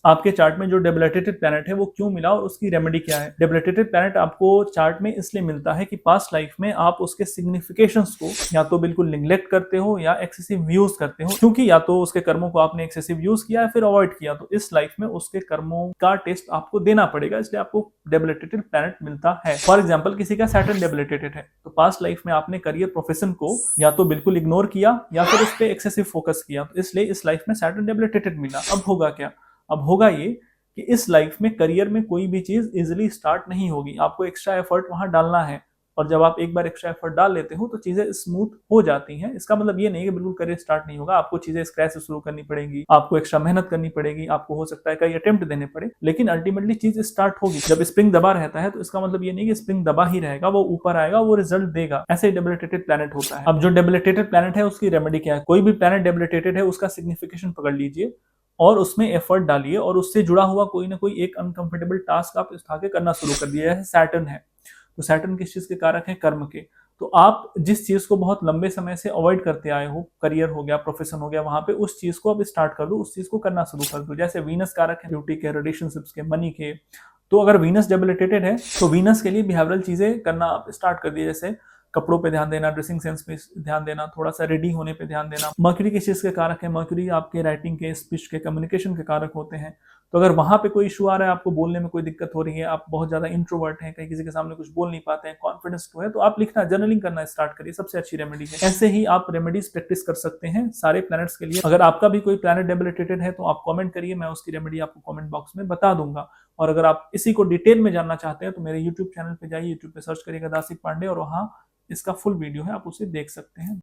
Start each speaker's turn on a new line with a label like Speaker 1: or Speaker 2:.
Speaker 1: आपके चार्ट में जो डेबिलिटेटेड प्लैनेट है वो क्यों मिला और उसकी रेमेडी क्या है। डेबिलिटेटेड प्लैनेट आपको चार्ट में इसलिए मिलता है कि पास्ट लाइफ में आप उसके सिग्निफिकेशंस को या तो बिल्कुल निग्लेक्ट करते हो या एक्सेसिव यूज करते हो, क्योंकि या तो उसके कर्मों को आपने एक्सेसिव यूज किया या फिर अवॉइड किया, तो इस लाइफ में उसके कर्मों का टेस्ट आपको देना पड़ेगा, इसलिए आपको डेबिलिटेटेड प्लैनेट मिलता है। फॉर एग्जाम्पल किसी का सैटर्न डेबिलिटेटेड है तो पास्ट लाइफ में आपने करियर प्रोफेशन को या तो बिल्कुल इग्नोर किया या फिर उस पर एक्सेसिव फोकस किया, तो इसलिए इस लाइफ में सैटर्न डेबिलिटेटेड मिला। अब होगा क्या, अब होगा ये कि इस लाइफ में करियर में कोई भी चीज इजिली स्टार्ट नहीं होगी, आपको एक्स्ट्रा एफर्ट वहां डालना है, और जब आप एक बार एक्स्ट्रा एफर्ट डाल लेते हो तो चीजें स्मूथ हो जाती हैं। इसका मतलब ये नहीं कि बिल्कुल करियर स्टार्ट नहीं होगा, आपको चीजें स्क्रैच से शुरू करनी पड़ेगी, आपको एक्स्ट्रा मेहनत करनी पड़ेगी, आपको हो सकता है कई अटेम्प्ट देने पड़े, लेकिन अल्टीमेटली चीज स्टार्ट होगी। जब स्प्रिंग दबा रहता है तो इसका मतलब ये नहीं कि स्प्रिंग दबा ही रहेगा, वो ऊपर आएगा, वो रिजल्ट देगा। ऐसे ही डेबिलिटेटेड प्लैनेट होता है। अब जो डेबिलिटेटेड प्लैनेट है उसकी रेमेडी क्या है। कोई भी प्लैनेट डेबिलिटेटेड है उसका सिग्निफिकेशन पकड़ लीजिए और उसमें एफर्ट डालिए और उससे जुड़ा हुआ कोई ना कोई एक अनकंफर्टेबल टास्क आप उठा के करना शुरू कर दिया। जैसे सैटर्न है तो सैटर्न किस चीज के कारक है, कर्म के। तो आप जिस चीज को बहुत लंबे समय से अवॉइड करते आए हो, करियर हो गया, प्रोफेशन हो गया, वहां पे उस चीज को अब स्टार्ट कर दो, उस चीज को करना शुरू कर दो। जैसे वीनस कारक है ब्यूटी के, रिलेशनशिप्स के, मनी के। तो अगर वीनस डेबिलिटेटेड है तो वीनस के लिए बिहेवियरल चीजें करना आप स्टार्ट कर दिए, जैसे कपड़ों पे ध्यान देना, ड्रेसिंग सेंस पे ध्यान देना, थोड़ा सा रेडी होने पे ध्यान देना। मर्क्यूरी किस चीज के कारक है, मर्क्यूरी आपके राइटिंग के, स्पीच के, कम्युनिकेशन के कारक होते हैं। तो अगर वहां पे कोई इशू आ रहा है, आपको बोलने में कोई दिक्कत हो रही है, आप बहुत ज्यादा इंट्रोवर्ट हैं, कहीं किसी के सामने कुछ बोल नहीं पाते हैं, कॉन्फिडेंस तो है, तो आप लिखना, जर्नलिंग करना स्टार्ट करिए, सबसे अच्छी रेमेडी है। ऐसे ही आप रेमेडीज प्रैक्टिस कर सकते हैं सारे प्लैनेट्स के लिए। अगर आपका भी कोई प्लैनेट डेबिलिटेटेड है तो आप कमेंट करिए, मैं उसकी रेमेडी आपको कमेंट बॉक्स में बता दूंगा। और अगर आप इसी को डिटेल में जानना चाहते हैं तो मेरे यूट्यूब चैनल पे जाइए, यूट्यूब पे सर्च करिएगा दासिक पांडे और वहां इसका फुल वीडियो है, आप उसे देख सकते हैं।